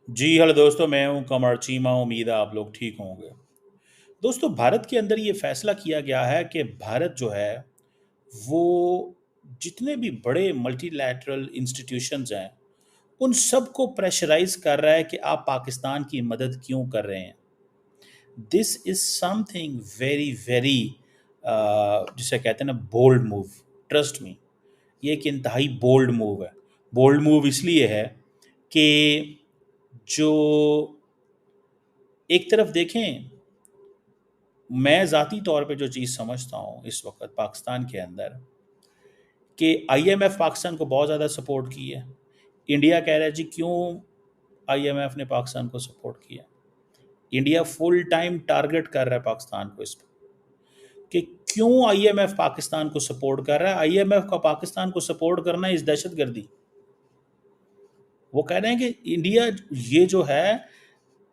जी hello दोस्तों, मैं हूं कमर चीमा। उम्मीद है आप लोग ठीक होंगे। दोस्तों, भारत के अंदर ये फैसला किया गया है कि भारत जो है वो जितने भी बड़े मल्टीलैटरल इंस्टीट्यूशंस हैं उन सबको प्रेशराइज कर रहा है कि आप पाकिस्तान की मदद क्यों कर रहे हैं। This is something very very जिसे कहते हैं ना, बोल्ड मूव। ट्रस्ट मी, ये एक इंतहाई बोल्ड मूव है। बोल्ड मूव इसलिए है कि जो एक तरफ देखें, मैं ज़ाती तौर पे जो चीज़ समझता हूँ इस वक्त पाकिस्तान के अंदर, कि आईएमएफ पाकिस्तान को बहुत ज़्यादा सपोर्ट की है। इंडिया कह रहा है जी क्यों आईएमएफ ने पाकिस्तान को सपोर्ट किया। इंडिया फुल टाइम टारगेट कर रहा है पाकिस्तान को इस पर कि क्यों आईएमएफ पाकिस्तान को सपोर्ट कर रहा है। आईएमएफ का पाकिस्तान को सपोर्ट करना इस दहशतगर्दी। वो कह रहे हैं कि इंडिया ये जो है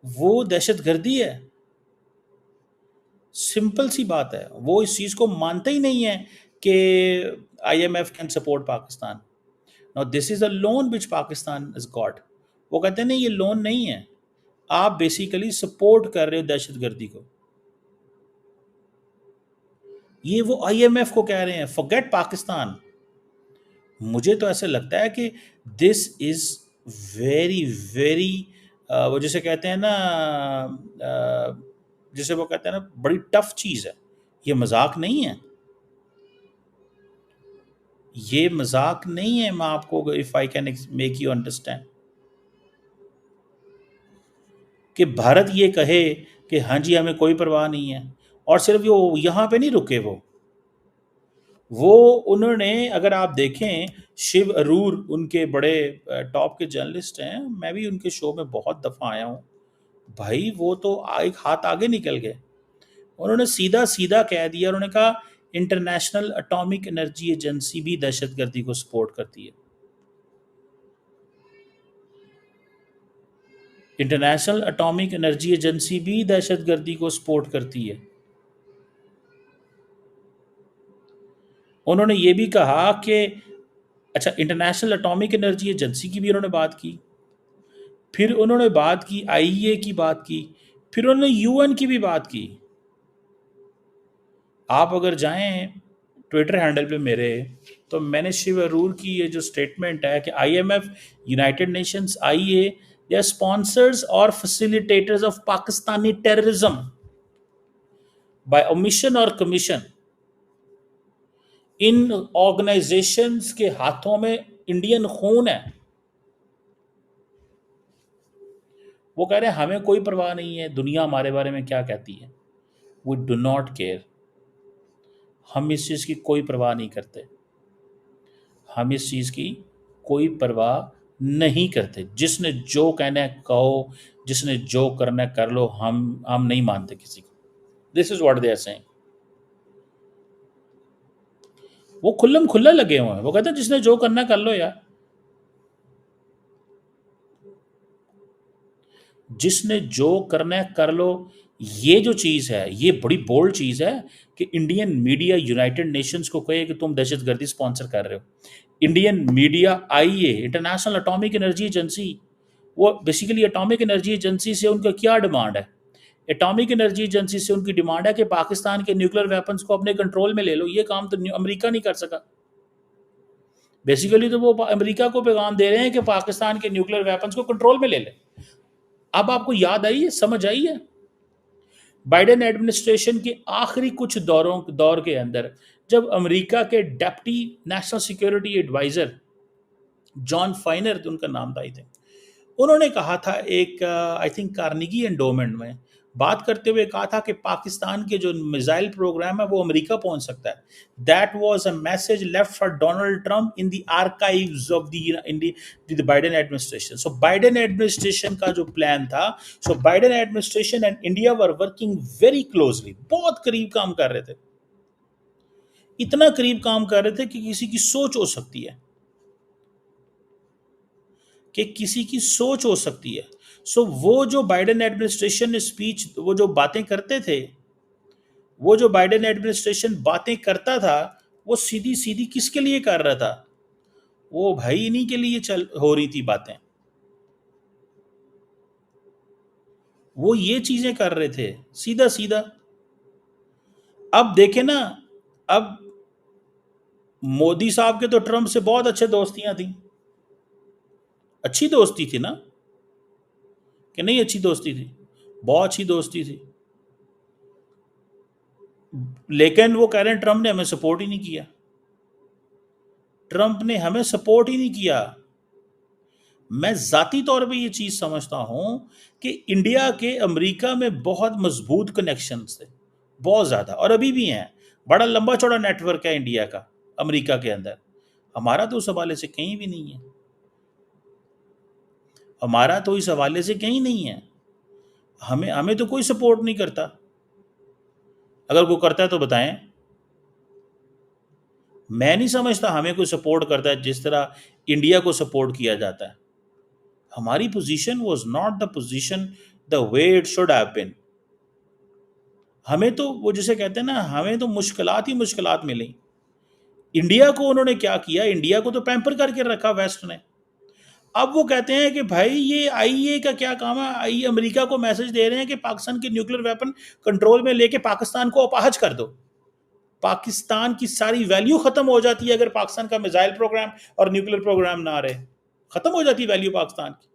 वो दहशतगर्दी है। सिंपल सी बात है, वो इस चीज़ को मानते ही नहीं है कि IMF can support Pakistan. Now this is a loan which Pakistan is got. वो कहते हैं नहीं, ये लोन नहीं है, आप बेसिकली सपोर्ट कर रहे हो दहशतगर्दी को। ये वो आईएमएफ को कह रहे हैं फॉरगेट पाकिस्तान। मुझे तो ऐसे लगता है कि दिस इज वेरी वेरी, वो जिसे कहते हैं ना, जिसे वो कहते हैं ना, बड़ी टफ चीज़ है। ये मजाक नहीं है, ये मजाक नहीं है। मैं आपको, if I can make you understand, कि भारत ये कहे कि हाँ जी हमें कोई परवाह नहीं है, और सिर्फ वो यहाँ पे नहीं रुके। वो उन्होंने, अगर आप देखें, शिव अरूर उनके बड़े टॉप के जर्नलिस्ट हैं, मैं भी उनके शो में बहुत दफ़ा आया हूँ। भाई वो तो एक हाथ आगे निकल गए। उन्होंने सीधा सीधा कह दिया, उन्होंने कहा इंटरनेशनल एटॉमिक एनर्जी एजेंसी भी दहशतगर्दी को सपोर्ट करती है। इंटरनेशनल एटॉमिक एनर्जी एजेंसी भी दहशतगर्दी को सपोर्ट करती है। उन्होंने ये भी कहा कि अच्छा, इंटरनेशनल एटॉमिक एनर्जी एजेंसी की भी उन्होंने बात की, फिर उन्होंने बात की आईईए की बात की, फिर उन्होंने यूएन की भी बात की। आप अगर जाएं ट्विटर हैंडल पे मेरे, तो मैंने शिव अरूर की ये जो स्टेटमेंट है कि IMF, United Nations, IEA, they are sponsors और facilitators of Pakistani terrorism by omission और कमीशन। इन ऑर्गेनाइजेशंस के हाथों में इंडियन खून है। वो कह रहे हैं हमें कोई परवाह नहीं है दुनिया हमारे बारे में क्या कहती है, वी डू नॉट केयर। हम इस चीज़ की कोई परवाह नहीं करते, हम इस चीज़ की कोई परवाह नहीं करते। जिसने जो कहना है कहो, जिसने जो करना है कर लो, हम नहीं मानते किसी को। This is what they are saying. वो खुल्लम खुल्ला लगे हुए हैं। वो कहते हैं जिसने जो करना है कर लो यार। जिसने जो करना है कर लो। ये जो चीज़ है ये बड़ी बोल्ड चीज़ है कि इंडियन मीडिया यूनाइटेड नेशंस को कहे कि तुम दहशतगर्दी स्पॉन्सर कर रहे हो। इंडियन मीडिया, आईए, इंटरनेशनल एटॉमिक एनर्जी एजेंसी, वो बेसिकली एटॉमिक एनर्जी एजेंसी से उनका क्या डिमांड है। एटॉमिक एनर्जी एजेंसी से उनकी डिमांड है कि पाकिस्तान के न्यूक्लियर वेपन्स को अपने कंट्रोल में ले लो। ये काम तो अमेरिका नहीं कर सका। बेसिकली तो वो अमेरिका को पैगाम दे रहे हैं कि पाकिस्तान के न्यूक्लियर वेपन्स को कंट्रोल में ले ले। अब आपको याद आई है, समझ आई है, बाइडेन एडमिनिस्ट्रेशन के आखिरी कुछ दौर के अंदर, जब अमेरिका के deputy national security adviser John Finer, उनका नाम था आई थिंक, उन्होंने कहा था एक, आई थिंक कार्नेगी एंडोमेंट में बात करते हुए कहा था कि पाकिस्तान के जो मिसाइल प्रोग्राम है वो अमेरिका पहुंच सकता है। That was a message left for Donald Trump in the archives of the Biden administration. So Biden administration का जो प्लान था, so Biden administration and India were working very closely, बहुत करीब काम कर रहे थे। इतना करीब काम कर रहे थे कि किसी की सोच हो सकती है, कि किसी की सोच हो सकती है। सो वो जो बाइडेन एडमिनिस्ट्रेशन ने स्पीच, वो जो बातें करते थे, वो जो बाइडेन एडमिनिस्ट्रेशन बातें करता था, वो सीधी सीधी किसके लिए कर रहा था? वो भाई इन्हीं के लिए चल हो रही थी बातें। वो ये चीजें कर रहे थे सीधा सीधा। अब देखे ना, अब मोदी साहब के तो ट्रम्प से बहुत अच्छे दोस्तियां थी, अच्छी दोस्ती थी ना, कि नहीं अच्छी दोस्ती थी, बहुत अच्छी दोस्ती थी। लेकिन वो कह रहे हैं ट्रम्प ने हमें सपोर्ट ही नहीं किया, ट्रम्प ने हमें सपोर्ट ही नहीं किया। मैं जाती तौर पे ये चीज समझता हूं कि इंडिया के अमेरिका में बहुत मजबूत कनेक्शंस थे, बहुत ज्यादा, और अभी भी हैं। बड़ा लंबा चौड़ा नेटवर्क है इंडिया का अमेरिका के अंदर। हमारा तो उस हवाले से कहीं भी नहीं है, हमारा तो इस हवाले से कहीं नहीं है। हमें हमें तो कोई सपोर्ट नहीं करता। अगर कोई करता है तो बताएं। मैं नहीं समझता हमें कोई सपोर्ट करता है जिस तरह इंडिया को सपोर्ट किया जाता है। हमारी position was not the position the way it should have been. हमें तो वो जिसे कहते हैं ना, हमें तो मुश्किलात ही मुश्किलात मिली। इंडिया को उन्होंने क्या किया, इंडिया को तो पैम्पर करके रखा वेस्ट ने। अब वो कहते हैं कि भाई ये आईए का क्या काम है, आई अमेरिका को मैसेज दे रहे हैं कि पाकिस्तान के न्यूक्लियर वेपन कंट्रोल में लेके पाकिस्तान को अपाहज कर दो। पाकिस्तान की सारी वैल्यू खत्म हो जाती है अगर पाकिस्तान का मिसाइल प्रोग्राम और न्यूक्लियर प्रोग्राम ना रहे, खत्म हो जाती है वैल्यू पाकिस्तान की।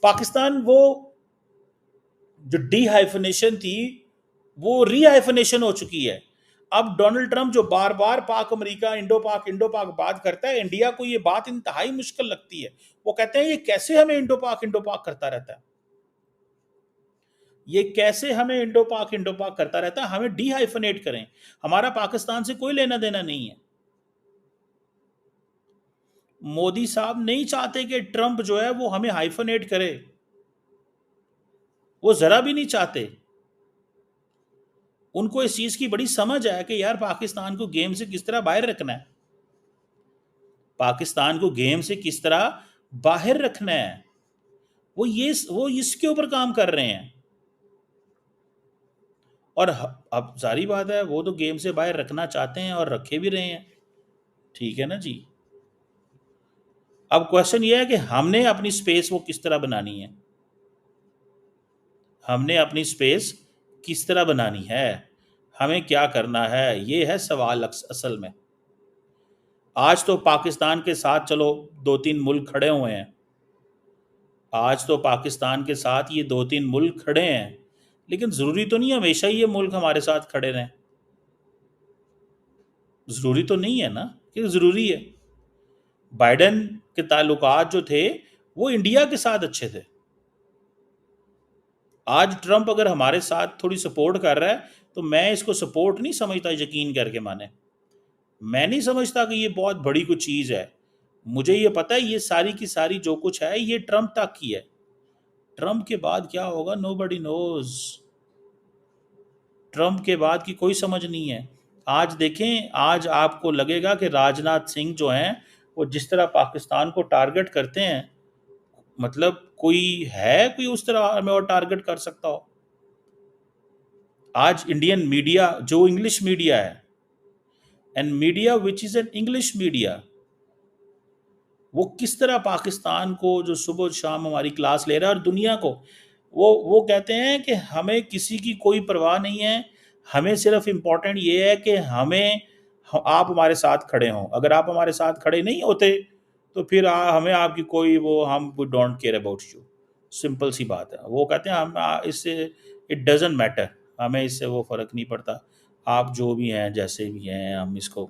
पाकिस्तान वो जो डी हाइफनेशन थी वो रीहाइफनेशन हो चुकी है। अब डोनाल्ड ट्रंप जो बार बार पाक अमेरिका इंडो पाक बात करता है, इंडिया को ये बात इंतहाई मुश्किल लगती है। वो कहते हैं ये कैसे हमें इंडो पाक करता रहता है, ये कैसे हमें इंडो पाक करता रहता है, हमें डी हाइफनेट करें। हमारा पाकिस्तान से कोई लेना देना नहीं है। मोदी साहब नहीं चाहते कि ट्रंप जो है वो हमें हाइफनेट करे, वो जरा भी नहीं चाहते। उनको इस चीज की बड़ी समझ है कि यार पाकिस्तान को गेम से किस तरह बाहर रखना है, पाकिस्तान को गेम से किस तरह बाहर रखना है। वो इसके ऊपर काम कर रहे हैं। और अब सारी बात है, वो तो गेम से बाहर रखना चाहते हैं और रखे भी रहे हैं, ठीक है ना जी। अब क्वेश्चन ये है कि हमने अपनी स्पेस वो किस तरह बनानी है, हमने अपनी स्पेस किस तरह बनानी है, हमें क्या करना है, ये है सवाल असल में। आज तो पाकिस्तान के साथ चलो दो तीन मुल्क खड़े हुए हैं, आज तो पाकिस्तान के साथ ये दो तीन मुल्क खड़े हैं, लेकिन ज़रूरी तो नहीं हमेशा ही ये मुल्क हमारे साथ खड़े रहें। ज़रूरी तो नहीं है ना कि ज़रूरी है। बाइडेन के ताल्लुकात जो थे वो इंडिया के साथ अच्छे थे। आज ट्रंप अगर हमारे साथ थोड़ी सपोर्ट कर रहा है तो मैं इसको सपोर्ट नहीं समझता, यकीन करके माने। मैं नहीं समझता कि ये बहुत बड़ी कुछ चीज़ है। मुझे ये पता है ये सारी की सारी जो कुछ है ये ट्रंप तक की है। ट्रंप के बाद क्या होगा नोबडी नोज। ट्रंप के बाद की कोई समझ नहीं है। आज देखें, आज आपको लगेगा कि राजनाथ सिंह जो हैं वो जिस तरह पाकिस्तान को टारगेट करते हैं, मतलब कोई उस तरह हमें और टारगेट कर सकता हो। आज इंडियन मीडिया जो इंग्लिश मीडिया है, and media which is an English media, वो किस तरह पाकिस्तान को जो सुबह शाम हमारी क्लास ले रहा है और दुनिया को, वो कहते हैं कि हमें किसी की कोई परवाह नहीं है, हमें सिर्फ इम्पोर्टेंट ये है कि आप हमारे साथ खड़े हों। अगर आप हमारे साथ खड़े नहीं होते तो फिर हमें आपकी कोई हम don't care about you. Simple सी बात है। वो कहते हैं हम इससे इट डजेंट मैटर, हमें इससे वो फ़र्क नहीं पड़ता, आप जो भी हैं जैसे भी हैं, हम इसको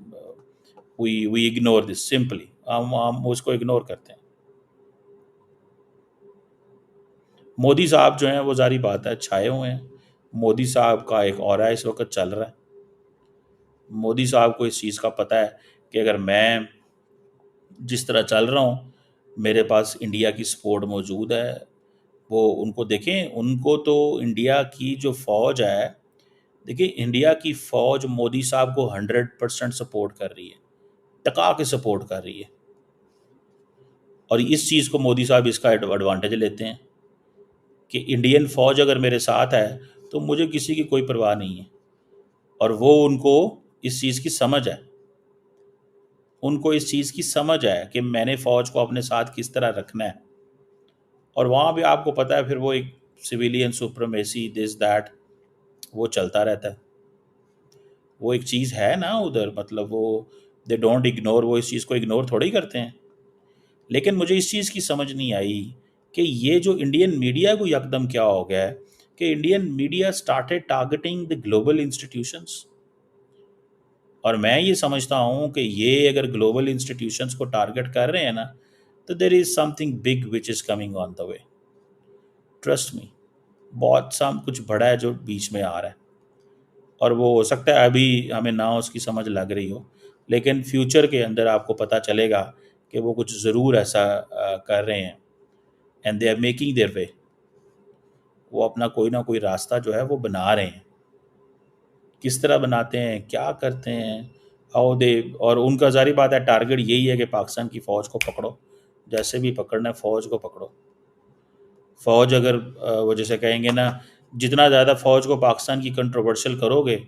वी इग्नोर दिस सिंपली, हम उसको इग्नोर करते हैं। मोदी साहब जो हैं वो जारी बात है छाए हुए हैं। मोदी साहब का एक ऑरा इस वक्त चल रहा है। मोदी साहब को इस चीज़ का पता है कि अगर मैं जिस तरह चल रहा हूँ, मेरे पास इंडिया की सपोर्ट मौजूद है। वो उनको देखें, उनको तो इंडिया की जो फ़ौज है, देखिए इंडिया की फ़ौज मोदी साहब को 100% सपोर्ट कर रही है, टका के सपोर्ट कर रही है। और इस चीज़ को मोदी साहब इसका एडवांटेज लेते हैं कि इंडियन फ़ौज अगर मेरे साथ है तो मुझे किसी की कोई परवाह नहीं है। और वो उनको इस चीज़ की समझ है, उनको इस चीज़ की समझ है कि मैंने फ़ौज को अपने साथ किस तरह रखना है। और वहाँ भी आपको पता है फिर वो एक सिविलियन सुप्रीमेसी, दिस दैट, वो चलता रहता है। वो एक चीज़ है ना उधर, मतलब वो दे डोंट इग्नोर, वो इस चीज़ को इग्नोर थोड़ी करते हैं। लेकिन मुझे इस चीज़ की समझ नहीं आई कि ये जो इंडियन मीडिया को यकदम क्या हो गया है कि Indian media started targeting the global institutions. और मैं ये समझता हूँ कि ये अगर ग्लोबल इंस्टीट्यूशंस को टारगेट कर रहे हैं ना, तो there is something big which is coming on the way, trust me. बहुत सा कुछ बड़ा है जो बीच में आ रहा है, और वो हो सकता है अभी हमें ना उसकी समझ लग रही हो, लेकिन फ्यूचर के अंदर आपको पता चलेगा कि वो कुछ ज़रूर ऐसा कर रहे हैं, and they are making their way. वो अपना कोई ना कोई रास्ता जो है वो बना रहे हैं। किस तरह बनाते हैं, क्या करते हैं, हाउ दे, और उनका जारी बात है टारगेट यही है कि पाकिस्तान की फ़ौज को पकड़ो, जैसे भी पकड़ना है फ़ौज को पकड़ो। फ़ौज अगर वो जैसे कहेंगे ना, जितना ज़्यादा फ़ौज को पाकिस्तान की कंट्रोवर्शियल करोगे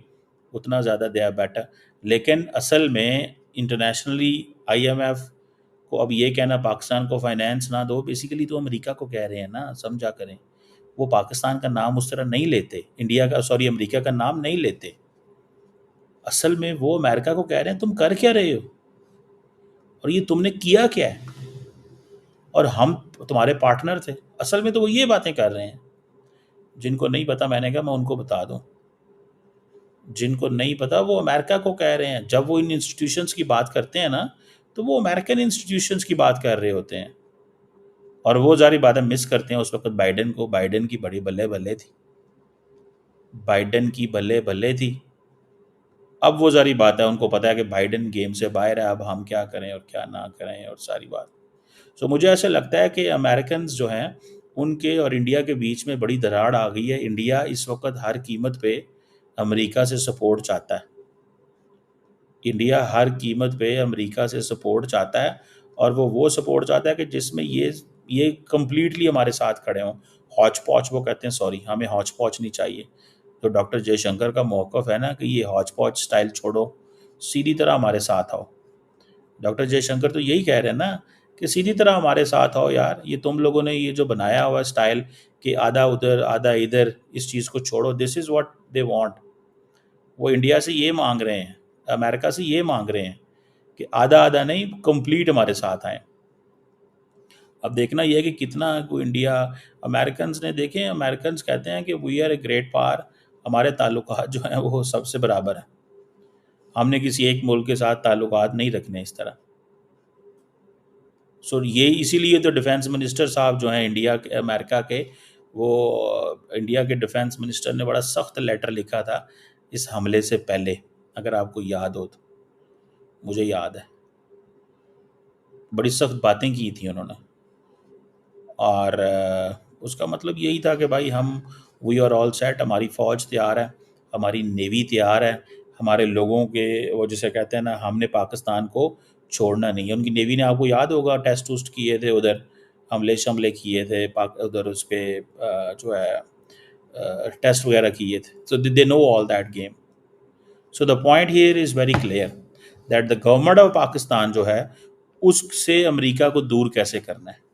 उतना ज़्यादा दे आर बेटर। लेकिन असल में इंटरनेशनली आईएमएफ को अब ये कहना पाकिस्तान को फाइनेंस ना दो, बेसिकली तो अमेरिका को कह रहे हैं ना, समझा करें। वो पाकिस्तान का नाम उस तरह नहीं लेते, इंडिया का, सॉरी, अमेरिका का नाम नहीं लेते। असल में वो अमेरिका को कह रहे हैं तुम कर क्या रहे हो, और ये तुमने किया क्या है, और हम तुम्हारे पार्टनर थे। असल में तो वो ये बातें कर रहे हैं। जिनको नहीं पता, मैंने कहा मैं उनको बता दूं, जिनको नहीं पता वो अमेरिका को कह रहे हैं। जब वो इन इंस्टीट्यूशंस की बात करते हैं ना, तो वो अमेरिकन इंस्टीट्यूशंस की बात कर रहे होते हैं, और वो जारी बातें मिस करते हैं उस वक्त बाइडेन को। बाइडेन की बड़ी बल्ले बल्ले थी, बाइडेन की बल्ले बल्ले थी। अब वो सारी बात है, उनको पता है कि बाइडेन गेम से बाहर है, अब हम क्या करें और क्या ना करें, और सारी बात। सो मुझे ऐसा लगता है कि अमेरिकन जो हैं उनके और इंडिया के बीच में बड़ी दरार आ गई है। इंडिया इस वक्त हर कीमत पे अमेरिका से सपोर्ट चाहता है। इंडिया हर कीमत पे अमेरिका से सपोर्ट चाहता है, और वो सपोर्ट चाहता है कि जिसमें ये कम्प्लीटली हमारे साथ खड़े हों। हौच पौच वो कहते हैं, सॉरी, हमें हौच पौच नहीं चाहिए। तो डॉक्टर जयशंकर का मौक़िफ़ है ना कि ये हौच पौच स्टाइल छोड़ो, सीधी तरह हमारे साथ आओ। डॉक्टर जयशंकर तो यही कह रहे हैं ना कि सीधी तरह हमारे साथ आओ यार, ये तुम लोगों ने ये जो बनाया हुआ स्टाइल कि आधा उधर आधा इधर, इस चीज़ को छोड़ो। This is what they want. वो इंडिया से ये मांग रहे हैं, अमेरिका से ये मांग रहे हैं कि आधा आधा नहीं, कंप्लीट हमारे साथ आए। अब देखना यह है कि कितना को इंडिया, अमेरिकन्स ने देखें, अमेरिकन्स कहते हैं कि we are a great power, हमारे ताल्लुकात जो हैं वो सबसे बराबर है, हमने किसी एक मुल्क के साथ ताल्लुकात नहीं रखने इस तरह। सो ये इसीलिए तो डिफेंस मिनिस्टर साहब जो हैं इंडिया के, अमेरिका के, वो इंडिया के डिफेंस मिनिस्टर ने बड़ा सख्त लेटर लिखा था इस हमले से पहले, अगर आपको याद हो तो। मुझे याद है, बड़ी सख्त बातें की थी उन्होंने, और उसका मतलब यही था कि भाई हम, वी आर ऑल सेट, हमारी फ़ौज तैयार है, हमारी नेवी तैयार है, हमारे लोगों के, वो जिसे कहते हैं ना, हमने पाकिस्तान को छोड़ना नहीं है। उनकी नेवी ने, आपको याद होगा, टेस्ट उस्ट किए थे उधर, हमले शमले किए थे उधर, उस पर जो है टेस्ट वगैरह किए थे। So they know all that game. So the point here is very clear that the government of Pakistan जो है उससे अमेरिका को दूर कैसे करना है।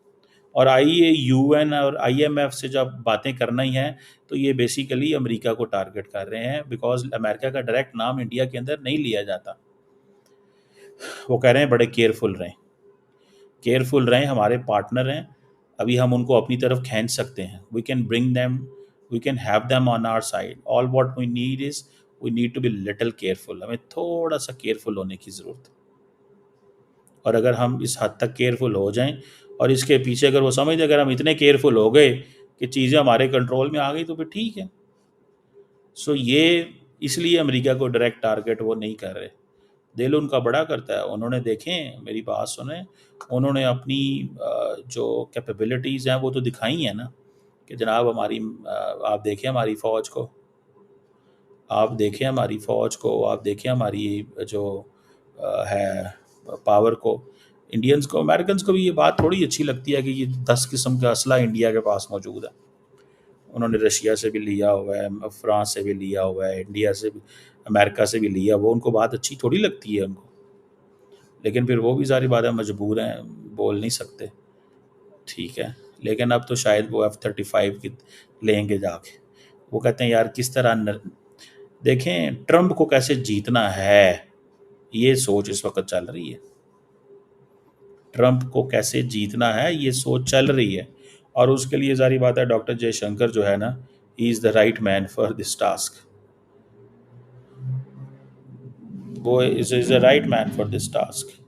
और यूएन और आईएमएफ से जब बातें करना ही हैं, तो ये बेसिकली अमेरिका को टारगेट कर रहे हैं, बिकॉज अमेरिका का डायरेक्ट नाम इंडिया के अंदर नहीं लिया जाता। वो कह रहे हैं बड़े केयरफुल रहें, केयरफुल रहें, हमारे पार्टनर हैं, अभी हम उनको अपनी तरफ खींच सकते हैं। We can bring them, we can have them on our side, all what we need is, we need to be little careful. हमें थोड़ा सा केयरफुल होने की ज़रूरत है, और अगर हम इस हद तक केयरफुल हो जाएं, और इसके पीछे अगर वो समझते, अगर हम इतने केयरफुल हो गए कि चीज़ें हमारे कंट्रोल में आ गई, तो फिर ठीक है। सो ये इसलिए अमेरिका को डायरेक्ट टारगेट वो नहीं कर रहे। दिल उनका बड़ा करता है। उन्होंने, देखें मेरी बात सुने, उन्होंने अपनी जो कैपेबिलिटीज़ हैं वो तो दिखाई हैं ना, कि जनाब हमारी, आप देखें हमारी फ़ौज को, आप देखें हमारी फ़ौज को, आप देखें हमारी जो है पावर को। इंडियंस को, अमेरिकन को भी ये बात थोड़ी अच्छी लगती है कि ये 10 किस्म का असला इंडिया के पास मौजूद है। उन्होंने रशिया से भी लिया हुआ है, फ्रांस से भी लिया हुआ है, इंडिया से भी, अमेरिका से भी लिया, वो उनको बात अच्छी थोड़ी लगती है उनको। लेकिन फिर वो भी सारी बातें मजबूर हैं, बोल नहीं सकते, ठीक है। लेकिन अब तो शायद वो F-35 की लेंगे जाके। वो कहते हैं यार किस तरह देखें ट्रंप को कैसे जीतना है, ये सोच इस वक्त चल रही है। ट्रंप को कैसे जीतना है ये सोच चल रही है, और उसके लिए जारी बात है डॉक्टर जयशंकर जो है ना, he is the right man for this task. वो is the right man for this task.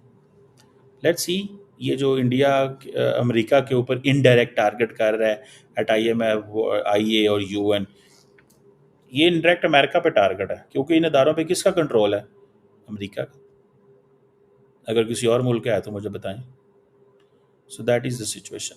Let's see, ये जो इंडिया अमेरिका के ऊपर इनडायरेक्ट टारगेट कर रहा है एट IMF, IA और UN, ये इनडायरेक्ट अमेरिका पे टारगेट है, क्योंकि इन इदारों पे किसका कंट्रोल है? अमेरिका का। अगर किसी और मुल्क का है तो मुझे बताएं। So that is the situation.